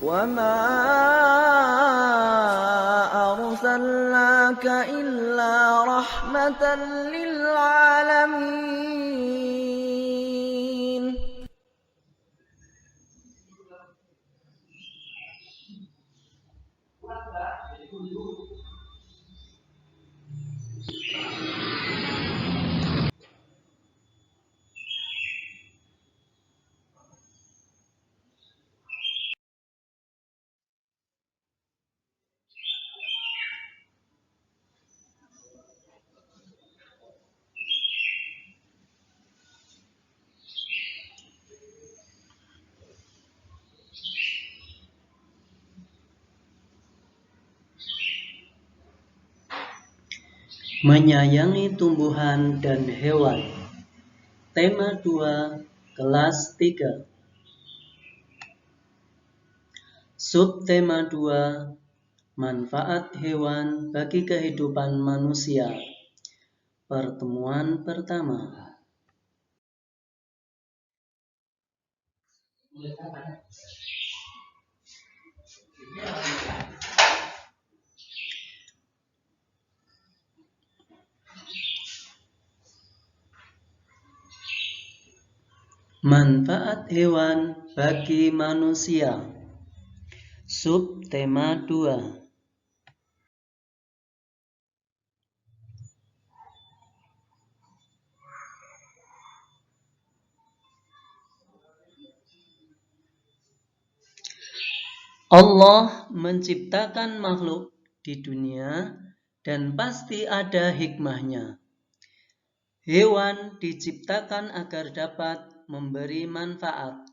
وَمَا أَرْسَلْنَاكَ إِلَّا رَحْمَةً لِلْعَالَمِينَ. Menyayangi tumbuhan dan hewan. Tema 2, kelas 3. Subtema 2, manfaat hewan bagi kehidupan manusia. Pertemuan pertama. Manfaat hewan bagi manusia. Subtema 2. Allah menciptakan makhluk di dunia dan pasti ada hikmahnya. Hewan diciptakan agar dapat memberi manfaat.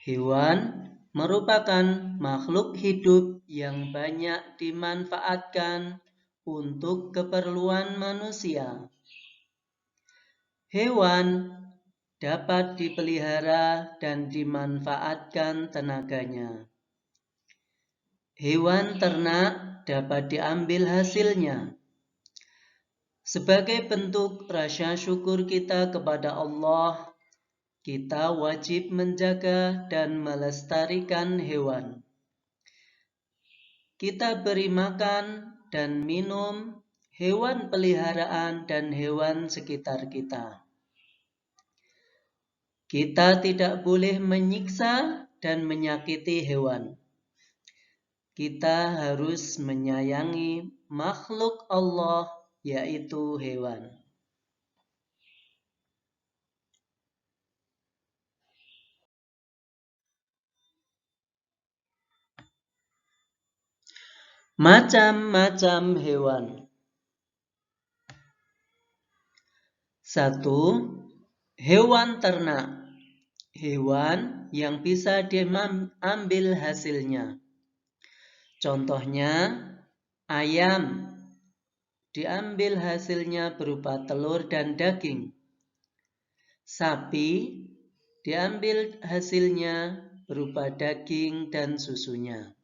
Hewan merupakan makhluk hidup yang banyak dimanfaatkan untuk keperluan manusia. Hewan dapat dipelihara dan dimanfaatkan tenaganya. Hewan ternak dapat diambil hasilnya. Sebagai bentuk rasa syukur kita kepada Allah, kita wajib menjaga dan melestarikan hewan. Kita beri makan dan minum hewan peliharaan dan hewan sekitar kita. Kita tidak boleh menyiksa dan menyakiti hewan. Kita harus menyayangi makhluk Allah, yaitu hewan. Macam-macam hewan. 1. Hewan ternak. Hewan yang bisa diambil hasilnya. Contohnya, ayam diambil hasilnya berupa telur dan daging. Sapi diambil hasilnya berupa daging dan susunya.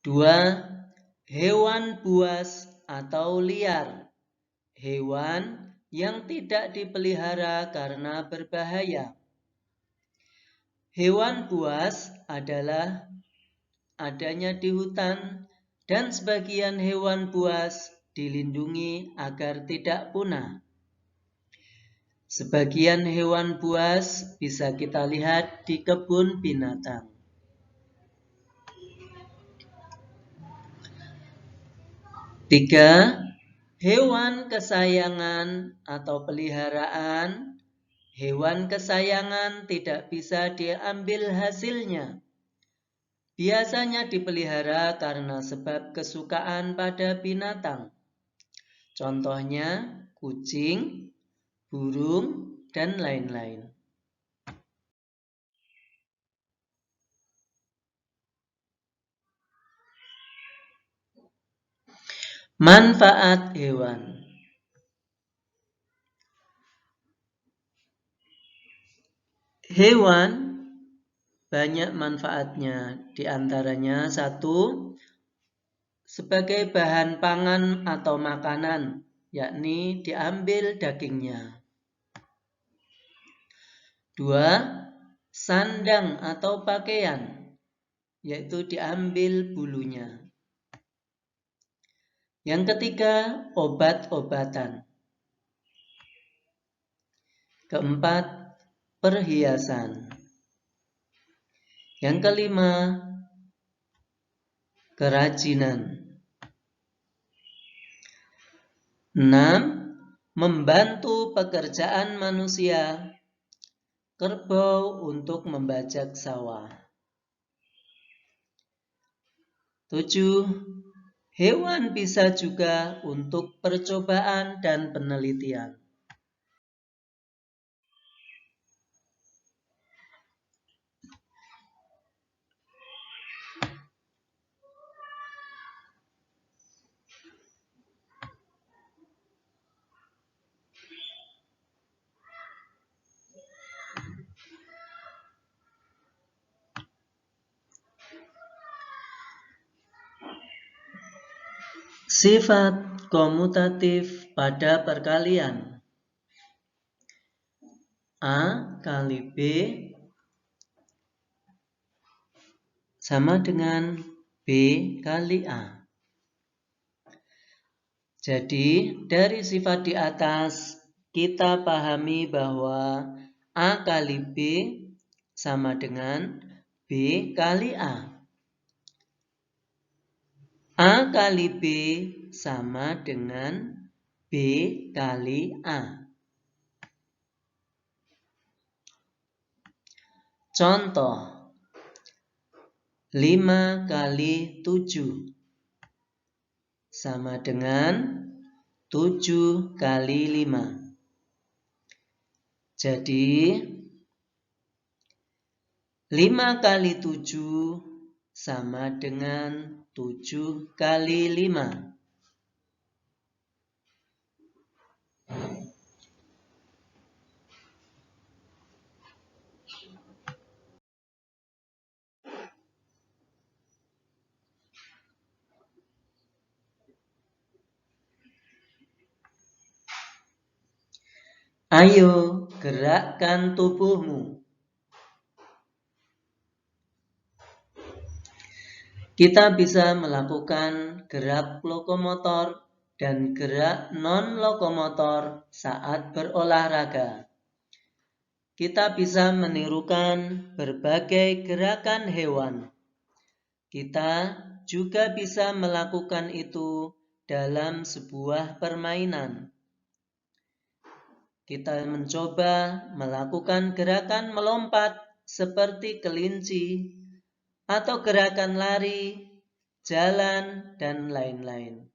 2. Hewan buas atau liar. Hewan yang tidak dipelihara karena berbahaya. Hewan buas adalah adanya di hutan dan sebagian hewan buas dilindungi agar tidak punah. Sebagian hewan buas bisa kita lihat di kebun binatang. 3. Hewan kesayangan atau peliharaan. Hewan kesayangan tidak bisa diambil hasilnya. Biasanya dipelihara karena sebab kesukaan pada binatang. Contohnya kucing, burung, dan lain-lain. Manfaat hewan. Hewan banyak manfaatnya, di antaranya 1. Sebagai bahan pangan atau makanan, yakni diambil dagingnya. 2. sandang atau pakaian, yaitu diambil bulunya. Yang ketiga, obat-obatan. Keempat, perhiasan. Yang kelima, kerajinan. 6. Membantu pekerjaan manusia, kerbau untuk membajak sawah. 7. Hewan bisa juga untuk percobaan dan penelitian. Sifat komutatif pada perkalian. A kali B sama dengan B kali A. Jadi dari sifat di atas kita pahami bahwa A kali B sama dengan B kali A. A kali B sama dengan B kali A. Contoh, 5 kali 7 sama dengan 7 kali 5. Jadi, 5 kali 7 sama dengan 7 kali 5. Ayo, gerakkan tubuhmu. Kita bisa melakukan gerak lokomotor dan gerak non-lokomotor saat berolahraga. Kita bisa menirukan berbagai gerakan hewan. Kita juga bisa melakukan itu dalam sebuah permainan. Kita mencoba melakukan gerakan melompat seperti kelinci, atau gerakan lari, jalan, dan lain-lain.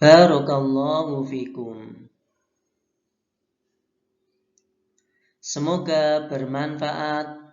Barakallahu fikum. Semoga bermanfaat